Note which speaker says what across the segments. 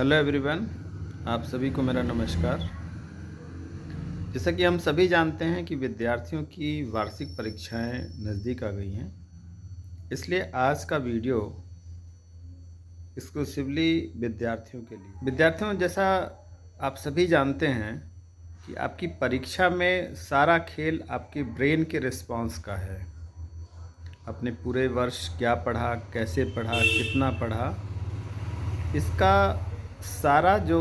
Speaker 1: Hello everyone, आप सभी को मेरा नमस्कार। जैसा कि हम सभी जानते हैं कि विद्यार्थियों की वार्षिक परीक्षाएं नज़दीक आ गई हैं, इसलिए आज का वीडियो एक्सक्लूसिवली विद्यार्थियों के लिए। विद्यार्थियों, जैसा आप सभी जानते हैं कि आपकी परीक्षा में सारा खेल आपके ब्रेन के रिस्पॉन्स का है। आपने पूरे वर्ष क्या पढ़ा, कैसे पढ़ा, कितना पढ़ा, इसका सारा जो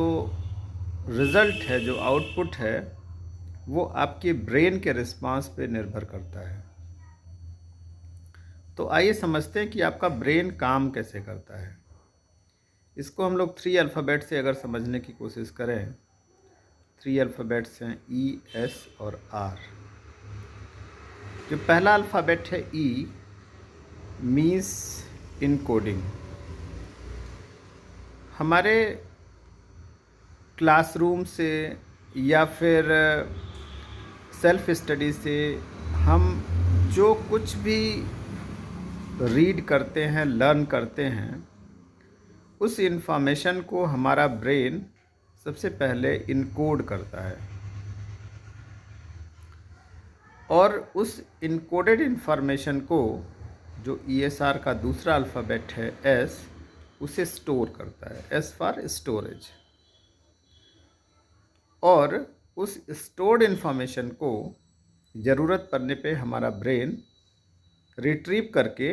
Speaker 1: रिज़ल्ट है, जो आउटपुट है, वो आपके ब्रेन के रिस्पांस पे निर्भर करता है। तो आइए समझते हैं कि आपका ब्रेन काम कैसे करता है। इसको हम लोग 3 अल्फ़ाबेट से अगर समझने की कोशिश करें, 3 अल्फ़ाबेट्स हैं ई, एस और आर। जो पहला अल्फ़ाबेट है ई, मीन्स इनकोडिंग। हमारे क्लासरूम से या फिर सेल्फ स्टडी से हम जो कुछ भी रीड करते हैं, लर्न करते हैं, उस इंफॉर्मेशन को हमारा ब्रेन सबसे पहले इनकोड करता है और उस इनकोडेड इंफॉर्मेशन को, जो ईएसआर का दूसरा अल्फ़ाबेट है एस, उसे स्टोर करता है, एस फॉर स्टोरेज। और उस स्टोर्ड इंफॉर्मेशन को ज़रूरत पड़ने पे हमारा ब्रेन रिट्रीव करके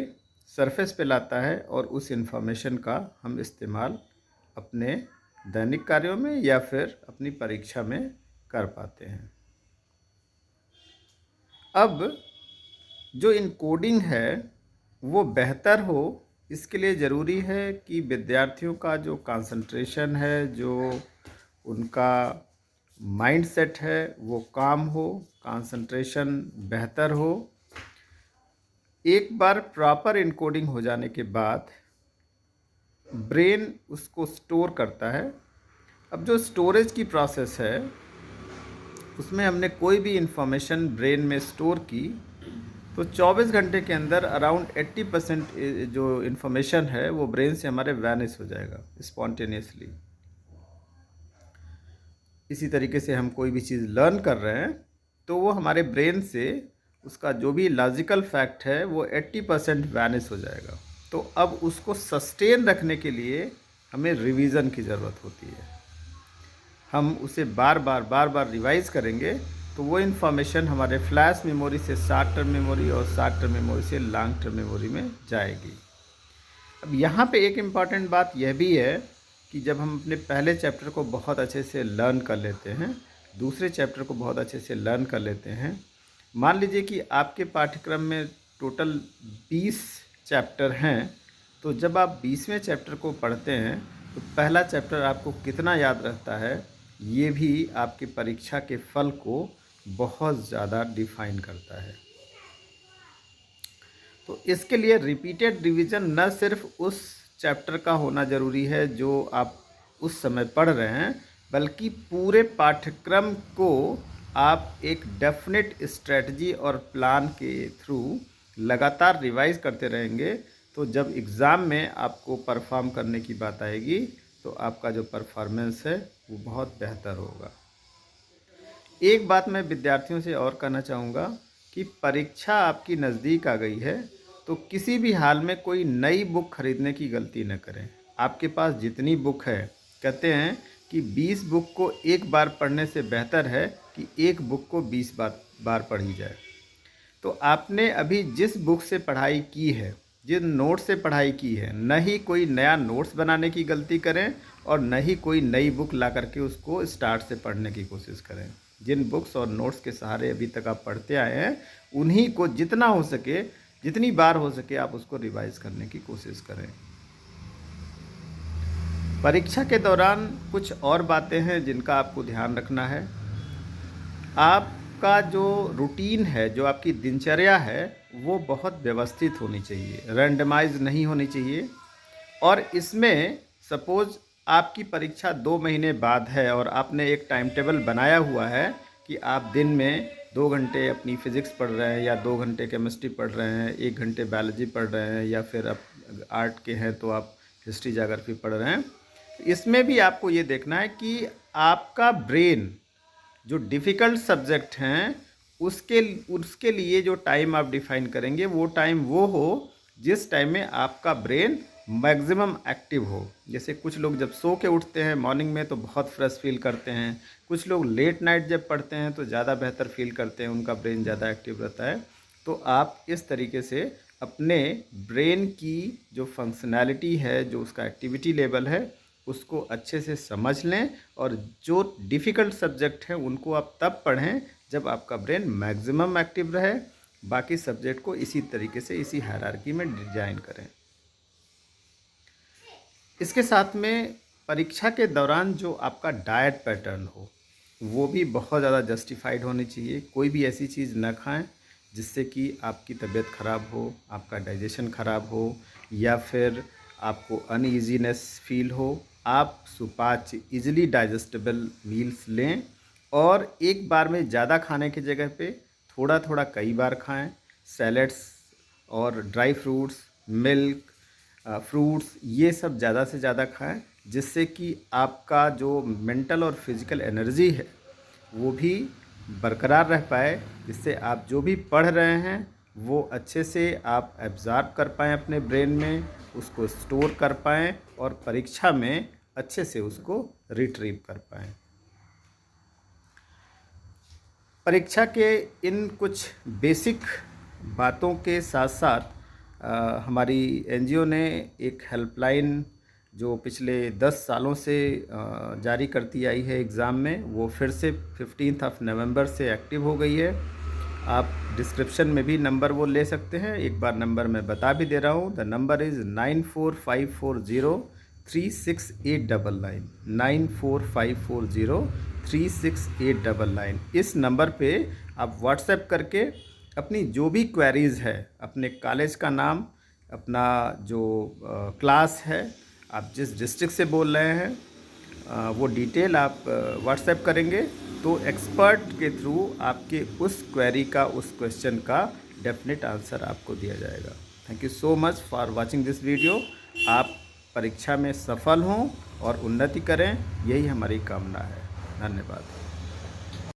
Speaker 1: सरफेस पे लाता है और उस इंफॉर्मेशन का हम इस्तेमाल अपने दैनिक कार्यों में या फिर अपनी परीक्षा में कर पाते हैं। अब जो इनकोडिंग है वो बेहतर हो, इसके लिए ज़रूरी है कि विद्यार्थियों का जो कंसंट्रेशन है, जो उनका माइंडसेट है, वो काम हो, कंसंट्रेशन बेहतर हो। एक बार प्रॉपर इनकोडिंग हो जाने के बाद ब्रेन उसको स्टोर करता है। अब जो स्टोरेज की प्रोसेस है, उसमें हमने कोई भी इंफॉर्मेशन ब्रेन में स्टोर की तो 24 घंटे के अंदर अराउंड 80% जो इन्फॉर्मेशन है वो ब्रेन से हमारे वैनिश हो जाएगा स्पॉन्टेनियसली। इसी तरीके से हम कोई भी चीज़ लर्न कर रहे हैं तो वो हमारे ब्रेन से उसका जो भी लॉजिकल फैक्ट है वो 80% वैनिश हो जाएगा। तो अब उसको सस्टेन रखने के लिए हमें रिवीजन की ज़रूरत होती है। हम उसे बार बार रिवाइज़ करेंगे तो वो इन्फॉर्मेशन हमारे फ्लैश मेमोरी से शॉर्ट टर्म मेमोरी और शॉर्ट टर्म मेमोरी से लॉन्ग टर्म मेमोरी में जाएगी। अब यहाँ पे एक इम्पॉर्टेंट बात यह भी है कि जब हम अपने पहले चैप्टर को बहुत अच्छे से लर्न कर लेते हैं, दूसरे चैप्टर को बहुत अच्छे से लर्न कर लेते हैं, मान लीजिए कि आपके पाठ्यक्रम में टोटल 20 चैप्टर हैं, तो जब आप 20वें चैप्टर को पढ़ते हैं तो पहला चैप्टर आपको कितना याद रहता है, ये भी आपकी परीक्षा के फल को बहुत ज़्यादा डिफाइन करता है। तो इसके लिए रिपीटेड रिवीजन न सिर्फ उस चैप्टर का होना ज़रूरी है जो आप उस समय पढ़ रहे हैं, बल्कि पूरे पाठ्यक्रम को आप एक डेफिनेट स्ट्रेटजी और प्लान के थ्रू लगातार रिवाइज करते रहेंगे। तो जब एग्ज़ाम में आपको परफॉर्म करने की बात आएगी तो आपका जो परफॉर्मेंस है वो बहुत बेहतर होगा। एक बात मैं विद्यार्थियों से और कहना चाहूँगा कि परीक्षा आपकी नज़दीक आ गई है तो किसी भी हाल में कोई नई बुक खरीदने की गलती न करें। आपके पास जितनी बुक है, कहते हैं कि 20 बुक को एक बार पढ़ने से बेहतर है कि एक बुक को 20 बार पढ़ी जाए। तो आपने अभी जिस बुक से पढ़ाई की है, जिन नोट्स से पढ़ाई की है, न ही कोई नया नोट्स बनाने की गलती करें और न ही कोई नई बुक ला करके उसको स्टार्ट से पढ़ने की कोशिश करें। जिन बुक्स और नोट्स के सहारे अभी तक आप पढ़ते आए हैं, उन्हीं को जितना हो सके, जितनी बार हो सके आप उसको रिवाइज करने की कोशिश करें। परीक्षा के दौरान कुछ और बातें हैं जिनका आपको ध्यान रखना है। आपका जो रूटीन है, जो आपकी दिनचर्या है, वो बहुत व्यवस्थित होनी चाहिए, रैंडमाइज नहीं होनी चाहिए। और इसमें सपोज़ आपकी परीक्षा 2 महीने बाद है और आपने एक टाइम टेबल बनाया हुआ है कि आप दिन में 2 घंटे अपनी फ़िज़िक्स पढ़ रहे हैं या 2 घंटे केमिस्ट्री पढ़ रहे हैं, 1 घंटे बायोलॉजी पढ़ रहे हैं, या फिर आप आर्ट के हैं तो आप हिस्ट्री ज्योग्राफी पढ़ रहे हैं। इसमें भी आपको ये देखना है कि आपका ब्रेन जो डिफ़िकल्ट सब्जेक्ट हैं उसके उसके लिए जो टाइम आप डिफ़ाइन करेंगे वो टाइम वो हो जिस टाइम में आपका ब्रेन मैक्सिमम एक्टिव हो। जैसे कुछ लोग जब सो के उठते हैं मॉर्निंग में तो बहुत फ्रेश फील करते हैं, कुछ लोग लेट नाइट जब पढ़ते हैं तो ज़्यादा बेहतर फील करते हैं, उनका ब्रेन ज़्यादा एक्टिव रहता है। तो आप इस तरीके से अपने ब्रेन की जो फंक्शनैलिटी है, जो उसका एक्टिविटी लेवल है, उसको अच्छे से समझ लें और जो डिफ़िकल्ट सब्जेक्ट हैं उनको आप तब पढ़ें जब आपका ब्रेन मैक्सिमम एक्टिव रहे। बाकी सब्जेक्ट को इसी तरीके से इसी हायरार्की में डिज़ाइन करें। इसके साथ में परीक्षा के दौरान जो आपका डाइट पैटर्न हो वो भी बहुत ज़्यादा जस्टिफाइड होनी चाहिए। कोई भी ऐसी चीज़ न खाएं जिससे कि आपकी तबीयत ख़राब हो, आपका डाइजेशन ख़राब हो या फिर आपको अनईजीनेस फील हो। आप सुपाच्य इजीली डाइजेस्टेबल मील्स लें और एक बार में ज़्यादा खाने की जगह पे थोड़ा थोड़ा कई बार खाएं। सैलड्स और ड्राई फ्रूट्स, मिल्क, फ्रूट्स ये सब ज़्यादा से ज़्यादा खाएं जिससे कि आपका जो मेंटल और फिज़िकल एनर्जी है वो भी बरकरार रह पाए, जिससे आप जो भी पढ़ रहे हैं वो अच्छे से आप एब्ज़ॉर्ब कर पाएँ अपने ब्रेन में, उसको स्टोर कर पाएँ और परीक्षा में अच्छे से उसको रिट्रीव कर पाएँ। परीक्षा के इन कुछ बेसिक बातों के साथ साथ हमारी एनजीओ ने एक हेल्पलाइन जो पिछले 10 सालों से जारी करती आई है एग्ज़ाम में, वो फिर से 15 नवंबर से एक्टिव हो गई है। आप डिस्क्रिप्शन में भी नंबर वो ले सकते हैं, एक बार नंबर मैं बता भी दे रहा हूँ। The number is 9454036899 9454036899। इस नंबर पे आप व्हाट्सएप करके अपनी जो भी क्वेरीज़ है, अपने कॉलेज का नाम, अपना जो क्लास है, आप जिस डिस्ट्रिक्ट से बोल रहे हैं वो डिटेल आप व्हाट्सएप करेंगे तो एक्सपर्ट के थ्रू आपके उस क्वेरी का, उस क्वेश्चन का डेफिनेट आंसर आपको दिया जाएगा। Thank you so much for watching this video. आप परीक्षा में सफल हों और उन्नति करें, यही हमारी कामना है। धन्यवाद।